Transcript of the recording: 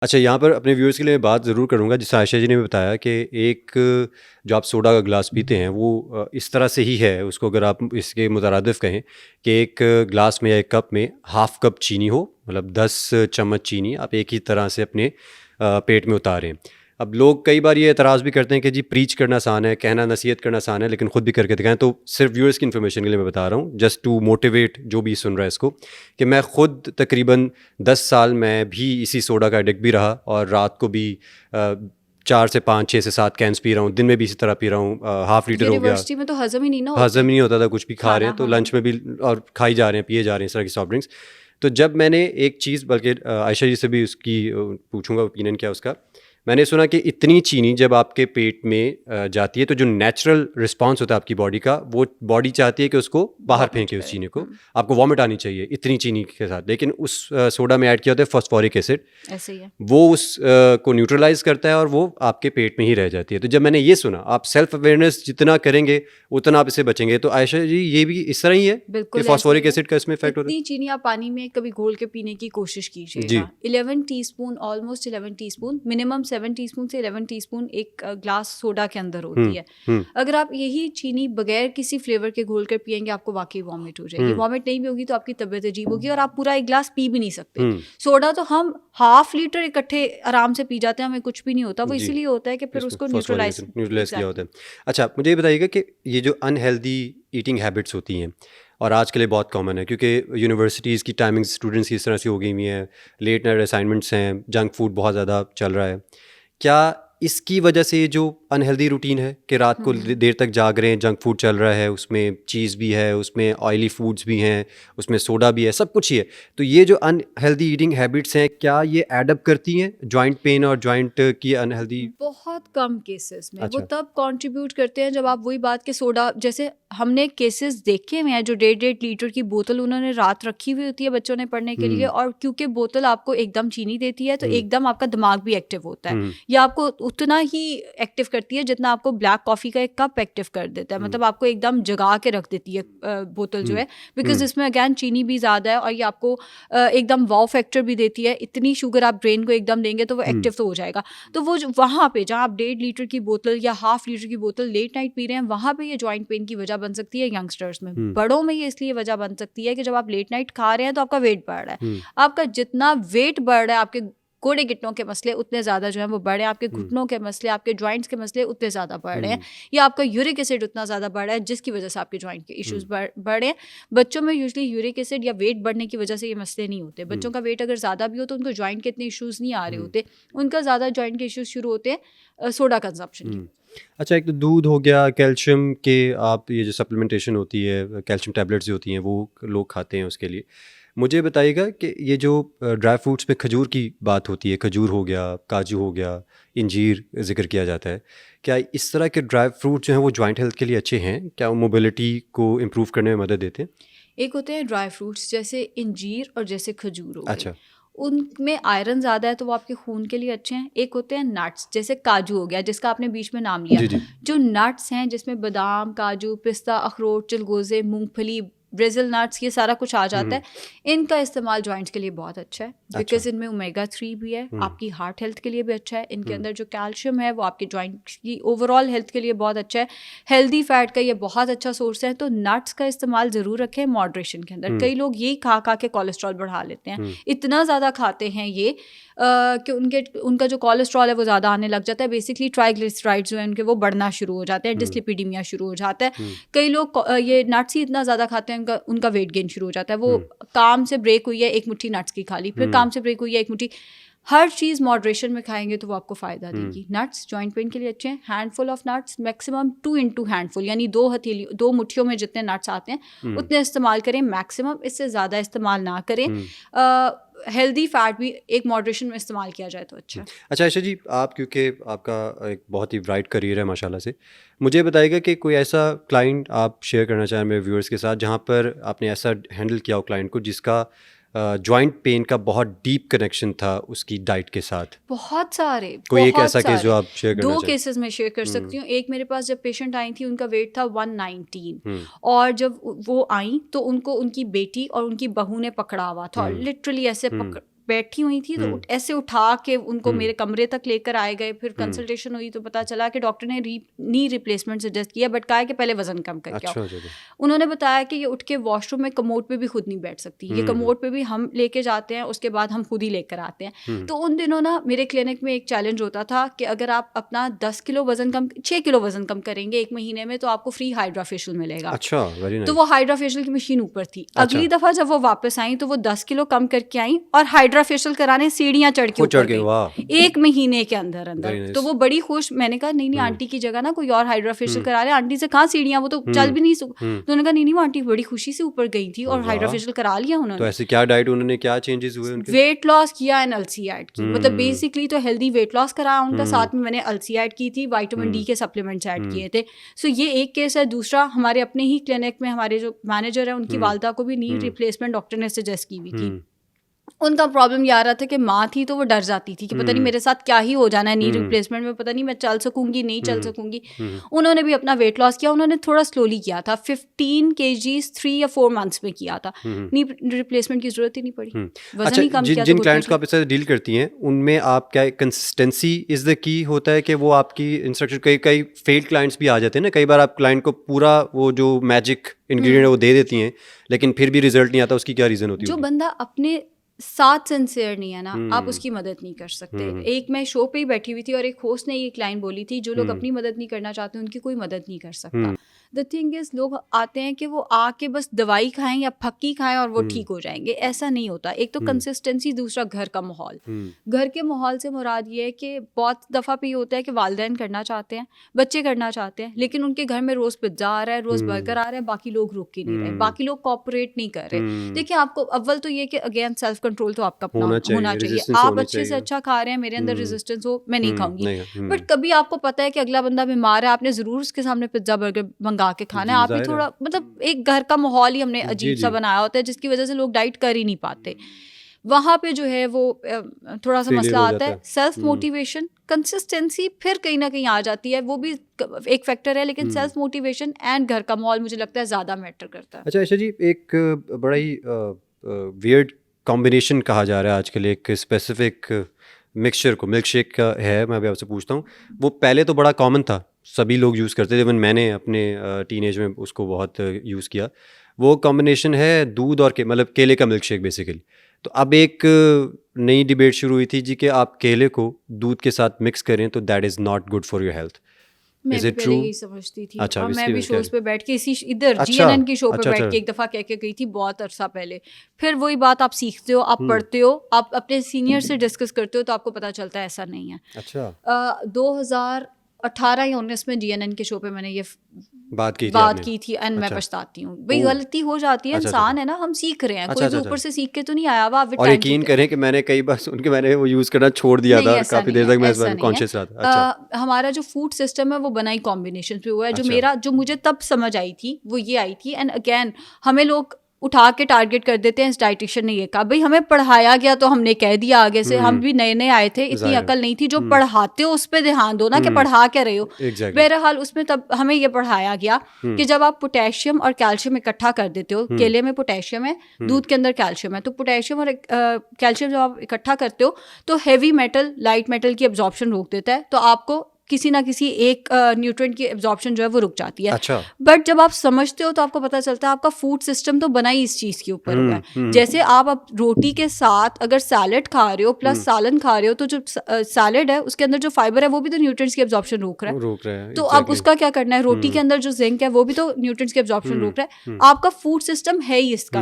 अच्छा, यहाँ पर अपने व्यूअर्स के लिए बात ज़रूर करूँगा, जैसे आयशा जी ने भी बताया कि एक जो आप सोडा का ग्लास पीते हैं वो इस तरह से ही है, उसको अगर आप इसके मुतरादिफ कहें कि एक ग्लास में या एक कप में हाफ़ कप चीनी हो, मतलब 10 चम्मच चीनी आप एक ही तरह से अपने पेट में उतारें। अब लोग कई बार ये एतराज़ भी करते हैं कि जी प्रीच करना आसान है, कहना नसीहत करना आसान है, लेकिन खुद भी करके दिखाएं। तो सिर्फ व्यूअर्स की इन्फॉर्मेशन के लिए मैं बता रहा हूँ, जस्ट टू मोटिवेट जो भी सुन रहा है इसको, कि मैं खुद तकरीबन 10 साल मैं भी इसी सोडा का एडिक्ट भी रहा, और रात को भी 4 से 5, 6 से 7 कैंस पी रहा हूँ, दिन में भी इसी तरह पी रहा हूँ, हाफ लीटर हो गया। यूनिवर्सिटी में तो हजम ही नहीं ना हज़म होते ही नहीं होता था, कुछ भी खा रहे खाना। हैं तो हाँ, लंच में भी, और खाई जा रहे हैं, पिए जा रहे हैं इस तरह की सॉफ्ट ड्रिंक्स। तो जब मैंने एक चीज़, बल्कि आयशा जी से भी उसकी पूछूंगा ओपिनियन क्या उसका, मैंने सुना कि इतनी चीनी जब आपके पेट में जाती है तो जो नेचुरल रिस्पांस होता है आपकी बॉडी का, वो बॉडी चाहती है कि उसको बाहर वॉमिट फेंके उस करे। चीनी को, आपको वॉमिट आनी चाहिए इतनी चीनी के साथ। लेकिन उस सोडा में ऐड किया होता है फॉस्फोरिक एसिड, ऐसे ही है। वो उस को न्यूट्रलाइज करता है और वो आपके पेट में ही रह जाती है। तो जब मैंने ये सुना, आप सेल्फ अवेयरनेस जितना करेंगे उतना आप इससे बचेंगे। तो आयशा जी ये भी इस तरह ही है कि बिल्कुल ऐसे ही फॉस्फोरिक है। एसिड का इसमें इफेक्ट होता इतनी चीनी आप पानी में कभी घोल के पीने की कोशिश है? कीजिएगा। जी। 11 teaspoon, almost 11 teaspoon, minimum 7 teaspoon से 11 टीस्पून एक ग्लास सोडा के अंदर होती है। हम्म अगर आप यही चीनी बगैर किसी फ्लेवर के घोल कर पियेंगे, आपको वाकई वॉमिट हो जाएगी। वॉमिट नहीं भी होगी तो आपकी तबीयत अजीब होगी और आप पूरा एक ग्लास पी भी नहीं सकते। हम्म सोडा तो हम हाफ लीटर इकट्ठे आराम से पी जाते हैं, हमें कुछ भी नहीं होता। वो जी, इसीलिए होता है कि फिर इसमें उसको फॉस्फोरिक न्यूट्रलाइज। एसिड न्यूट्रलाइज किया होता एग्जैक्टली। है। अच्छा, मुझे ये बताइएगा कि ये जो अनहेल्दी ईटिंग हैबिट्स होती हैं, और आज के लिए बहुत कॉमन है क्योंकि यूनिवर्सिटीज़ की टाइमिंग्स स्टूडेंट्स की इस तरह से हो गई हुई हैं, लेट नाइट असाइनमेंट्स हैं, जंक फूड बहुत ज़्यादा चल रहा है। क्या इसकी वजह से ये जो अनहेल्दी रूटीन है कि रात को देर तक जाग रहे हैं, जंक फूड चल रहा है, उसमें चीज़ भी है, उसमें ऑयली फूड्स भी हैं, उसमें सोडा भी है, सब कुछ ही है, तो ये जो अनहेल्दी ईटिंग हैबिट्स हैं, क्या ये एडअप करती हैं जॉइंट पेन और जॉइंट की अनहेल्दी? बहुत कम केसेस में वो अच्छा। तब कंट्रीब्यूट करते हैं जब आप वही बात के सोडा, जैसे हमने केसेस देखे हुए हैं जो 1.5 लीटर की बोतल उन्होंने रात रखी हुई होती है बच्चों ने पढ़ने के लिए, और क्योंकि बोतल आपको एकदम चीनी देती है तो एकदम आपका दिमाग भी एक्टिव होता है। या आपको उतना ही एक्टिव करती है जितना आपको ब्लैक कॉफ़ी का एक कप एक्टिव कर देता है। मतलब आपको एकदम जगा के रख देती है बोतल जो है, बिकॉज इसमें अगैन चीनी भी ज़्यादा है और ये आपको एकदम वाव फैक्टर भी देती है। इतनी शुगर आप ब्रेन को एकदम देंगे तो वो एक्टिव तो हो जाएगा। तो वो वहाँ पे जहाँ आप 1.5 लीटर की बोतल या हाफ लीटर की बोतल लेट नाइट पी रहे हैं, वहाँ पे ये जॉइंट पेन की वजह बन सकती है यंगस्टर्स में। बड़ों में ये इसलिए वजह बन सकती है कि जब आप लेट नाइट खा रहे हैं तो आपका वेट बढ़ रहा है। आपका जितना वेट बढ़ रहा है, आपके घोड़े घुटनों के मसले उतने ज़्यादा जो है वो बढ़े, आपके घुटनों के मसले, आपके जॉइंट्स के मसले उतने ज़्यादा बढ़ रहे हैं, या आपका यूरिक एसिड उतना ज़्यादा बढ़ रहा है जिसकी वजह से आपके जॉइंट के इश्यूज बढ़ रहे हैं। बच्चों में यूजली यूरिक एसिड या वेट बढ़ने की वजह से ये मसले नहीं होते। बच्चों का वेट अगर ज़्यादा भी हो तो उनको जॉइंट के इतने इश्यूज नहीं आ रहे होते, उनका ज़्यादा जॉइंट के इश्यूज शुरू होते हैं सोडा कंजप्शन की। अच्छा, एक तो दूध हो गया, कैल्शियम के आप ये जो सप्लीमेंटेशन होती है, कैल्शियम टैबलेट्स जो होती हैं वो लोग खाते हैं उसके लिए। मुझे बताइएगा कि ये जो ड्राई फ्रूट्स में खजूर की बात होती है, खजूर हो गया, काजू हो गया, इंजीर ज़िक्र किया जाता है, क्या इस तरह के ड्राई फ्रूट जो हैं वो जॉइंट हेल्थ के लिए अच्छे हैं? क्या वो मोबिलिटी को इम्प्रूव करने में मदद देते हैं? एक होते हैं ड्राई फ्रूट्स जैसे इंजीर और जैसे खजूर हो गए, अच्छा। उनमें आयरन ज़्यादा है तो वो आपके खून के लिए अच्छे हैं। एक होते हैं नट्स जैसे काजू हो गया जिसका आपने बीच में नाम लिया। जी, जी। जो नट्स हैं जिसमें बादाम, काजू, पिस्ता, अखरोट, चिलगोज़े, मूंगफली, ब्रेजिल नट्स, ये सारा कुछ आ जाता है। इनका इस्तेमाल जॉइंट्स के लिए बहुत अच्छा है बिकॉज इनमें ओमेगा 3 भी है, आपकी हार्ट हेल्थ के लिए भी अच्छा है। इनके अंदर जो कैल्शियम है वो आपके जॉइंट की ओवरऑल हेल्थ के लिए बहुत अच्छा है। हेल्दी फैट का ये बहुत अच्छा सोर्स है, तो नट्स का इस्तेमाल ज़रूर रखें मॉडरेशन के अंदर। कई लोग यही खा खा के कोलेस्ट्रॉल बढ़ा लेते हैं, इतना ज़्यादा खाते हैं ये कि उनका जो कोलेस्ट्रॉल है वो ज़्यादा आने लग जाता है। बेसिकली ट्राइग्लिसराइड्स जो है उनके वो बढ़ना शुरू हो जाते हैं, डिस्लिपिडीमिया शुरू हो जाता है। कई लोग ये नट्स ही इतना ज़्यादा खाते हैं उनका वेट गेन शुरू हो जाता है। वो काम से ब्रेक हुई है, एक मुट्ठी नट्स की खा ली, फिर काम से ब्रेक हुई है, एक मुट्ठी। हर चीज़ मॉडरेशन में खाएंगे तो वो आपको फ़ायदा देगी। नट्स जॉइंट पेन के लिए अच्छे हैं। Handful of nuts, maximum 2 into handful, यानी 2 मुट्ठियों में जितने नट्स आते हैं उतने इस्तेमाल करें मैक्सिमम, इससे ज़्यादा इस्तेमाल ना करें। हेल्दी फैट भी एक मॉडरेशन में इस्तेमाल किया जाए तो अच्छा। अच्छा आयशा जी, आप क्योंकि आपका एक बहुत ही ब्राइट करियर है माशाल्लाह से, मुझे बताइएगा कि कोई ऐसा क्लाइंट आप शेयर करना चाहें मेरे व्यूअर्स के साथ जहाँ पर आपने ऐसा हैंडल किया हो क्लाइंट को जिसका जॉइंट पेन का बहुत डीप कनेक्शन था उसकी डाइट के साथ? बहुत सारे, कोई एक बहुत ऐसा केस जो सारे। आप शेयर करना 2 चाहें? केसेस मैं शेयर कर सकती हूँ। एक मेरे पास जब पेशेंट आई थी उनका वेट था 119, और जब वो आई तो उनको उनकी बेटी और उनकी बहू ने पकड़ा हुआ था, और लिटरली ऐसे बैठी हुई थी, तो ऐसे उठा के उनको मेरे कमरे तक लेकर आए गए। फिर कंसल्टेशन हुई तो पता चला कि डॉक्टर ने नी रिप्लेसमेंट सजेस्ट किया, बट कहा है कि पहले वजन कम करके आओ। उन्होंने बताया कि ये उठ के वॉशरूम में कमोड पे भी खुद नहीं बैठ सकती, ये कमोड पे भी हम लेके जाते हैं, उसके बाद हम खुद ही लेकर आते हैं। तो उन दिनों ना मेरे क्लिनिक में एक चैलेंज होता था कि अगर आप अपना 10 किलो वजन कम 6 किलो वजन कम करेंगे 1 महीने में, तो आपको फ्री हाइड्रा फेशियल मिलेगा। अच्छा, वेरी नाइस। तो वो हाइड्रा फेशियल की मशीन ऊपर थी। अगली दफा जब वो वापस आई तो वो 10 किलो कम करके आई और हाइड्रा फेशियल कराने सीढ़ियां चढ़ के ऊपर गई 1 महीने के अंदर अंदर। तो वो बड़ी खुश, मैंने कहा नहीं आंटी की जगह ना कोई और हाइड्रा फेशियल करा ले, आंटी से कहाँ सीढ़ियां, वो तो चल भी नहीं तो उन्होंने कहा नहीं वो आंटी बड़ी खुशी से ऊपर गई थी और हाइड्रा फेशियल करा लिया उन्होंने। तो ऐसे क्या डाइट उन्होंने, क्या चेंजेस हुए उनके? वेट लॉस किया एंड एलसी ऐड की, मतलब बेसिकली तो हेल्दी वेट लॉस कराया उनका, साथ में मैंने एलसी ऐड की थी, विटामिन डी के सप्लीमेंट्स ऐड किए थे। सो ये एक केस है। दूसरा, हमारे अपने ही क्लिनिक में हमारे जो मैनेजर है उनकी वालदा को भी नी रिप्लेसमेंट डॉक्टर ने सजेस्ट की हुई थी। उनका प्रॉब्लम ये आ रहा था कि माँ थी तो वो डर जाती थी कि पता नहीं मेरे साथ क्या ही हो जाना है नी रिप्लेसमेंट में, पता नहीं मैं चल सकूंगी नहीं चल सकूंगी। उन्होंने भी अपना वेट लॉस किया, उन्होंने थोड़ा स्लोली किया था, 15 kgs 3 या 4 मंथ्स में किया था, नी रिप्लेसमेंट की जरूरत ही नहीं पड़ी, वजन ही कम किया। जिन क्लाइंट्स को आप इस तरह डील करती हैं उनमें आप क्या कंसिस्टेंसी इज द की होता है कि वो आपकी इंस्ट्रक्शन, कई फेल्ड क्लाइंट्स भी आ जाते हैं ना, कई बार आप क्लाइंट को पूरा वो जो मैजिक इंग्रेडिएंट वो दे देती हैं लेकिन फिर भी रिजल्ट नहीं आता, उसकी क्या रीजन होती है? जो बंदा अपने साथ सिंसियर नहीं है ना, आप उसकी मदद नहीं कर सकते। एक मैं शो पे ही बैठी हुई थी और एक होस्ट ने ये क्लाइंट बोली थी, जो लोग अपनी मदद नहीं करना चाहते उनकी कोई मदद नहीं कर सकता। द थिंग इज, लोग आते हैं कि वो आके बस दवाई खाएं या फक्की खाएं और वो ठीक हो जाएंगे, ऐसा नहीं होता। एक तो कंसिस्टेंसी, दूसरा घर का माहौल। घर के माहौल से मुराद ये है कि बहुत दफ़ा पे ये होता है कि वालिदैन करना चाहते हैं, बच्चे करना चाहते हैं, लेकिन उनके घर में रोज़ पिज्ज़ा आ रहा है, रोज़ बर्गर आ रहा है, बाकी लोग रुक ही नहीं रहे, बाकी लोग कोऑपरेट नहीं कर रहे। देखिए, आपको अव्वल तो ये कि अगेन सेल्फ कंट्रोल तो आपका अपना होना चाहिए। आप अच्छे से अच्छा खा रहे हैं, मेरे अंदर रेजिस्टेंस हो, मैं नहीं खाऊंगी, बट कभी आपको पता है कि अगला बंदा बीमार है, आपने जरूर उसके सामने पिज्जा बर्गर मंगा के खाना है। आप भी थोड़ा, मतलब एक घर का माहौल ही हमने अजीब सा बनाया होता है जिसकी वजह से लोग डाइट कर ही नहीं पाते। वहाँ पे जो है वो थोड़ा सा मसला आता है। सेल्फ मोटिवेशन, कंसिस्टेंसी फिर कहीं ना कहीं आ जाती है, वो भी एक फैक्टर है, लेकिन सेल्फ मोटिवेशन एंड घर का माहौल मुझे लगता है ज़्यादा मैटर करता है। अच्छा जी, एक बड़ा ही वियर्ड कॉम्बिनेशन कहा जा रहा है आजकल, एक स्पेसिफिक मिक्सचर को, मिल्क शेक का है। मैं अभी आपसे पूछता हूँ, वो पहले तो बड़ा कॉमन था, सभी लोग यूज़ करते थे, इवन मैंने अपने टीनेज में उसको बहुत यूज़ किया। वो कॉम्बिनेशन है दूध और मतलब केले का मिल्क शेक बेसिकली। तो अब एक नई डिबेट शुरू हुई थी जी कि आप केले को दूध के साथ मिक्स करें तो that is not good for your health. मैं भी पहले यही समझती थी। अच्छा, और मैं भी शोज पे बैठ के इसी इधर GNN की शो पे बैठ के एक दफ़ा कह के गई थी बहुत अरसा पहले। फिर वही बात आप सीखते हो, आप पढ़ते हो, आप अपने सीनियर से डिस्कस करते हो, तो आपको पता चलता है ऐसा नहीं है। अच्छा, 2018 या 19 में GNN के शो पे मैंने ये बात की थी एंड मैं पछताती हूँ भाई, गलती हो जाती है, इंसान है ना, हम सीख रहे हैं, कोई भी ऊपर से सीख के तो नहीं आया हुआ। और यकीन करें कि मैंने कई बार सुन के मैंने वो यूज़ करना छोड़ दिया था, काफ़ी देर तक मैं इस बारे में कॉन्शियस रहा था। अच्छा, हमारा जो फूड सिस्टम है वो बना ही कॉम्बिनेशन पे हुआ है। जो मुझे तब समझ आई थी वो ये आई थी, एंड अगेन हमें लोग उठा के टारगेट कर देते हैं। इस डाइटिशियन ने ये कहा, भाई हमें पढ़ाया गया तो हमने कह दिया आगे से, हम भी नए नए आए थे, इतनी अकल नहीं थी। जो पढ़ाते हो उस पर ध्यान दो ना कि पढ़ा क्या रहे हो। बहरहाल उसमें तब हमें ये पढ़ाया गया कि जब आप पोटेशियम और कैल्शियम इकट्ठा कर देते हो, केले में पोटेशियम है, दूध के अंदर कैल्शियम है, तो पोटेशियम और कैल्शियम जब आप इकट्ठा करते हो तो हैवी मेटल लाइट मेटल की एब्जॉर्प्शन रोक देता है, तो आपको किसी ना किसी एक न्यूट्रिएंट की एब्जॉर्प्शन जो है वो रुक जाती है। अच्छा, बट जब आप समझते हो तो आपको पता चलता है आपका फूड सिस्टम तो बना ही इस चीज़ के ऊपर हुआ है। जैसे आप रोटी के साथ अगर सैलेड खा रहे हो प्लस सालन खा रहे हो, तो जो सैलेड है उसके अंदर जो फाइबर है वो भी तो न्यूट्रिएंट्स की एब्जॉर्प्शन रोक रहा है। तो अब उसका क्या करना है, रोटी के अंदर जो जिंक है वो भी तो न्यूट्रिएंट्स की एब्जॉर्प्शन रोक रहा है। आपका फूड सिस्टम है ही इसका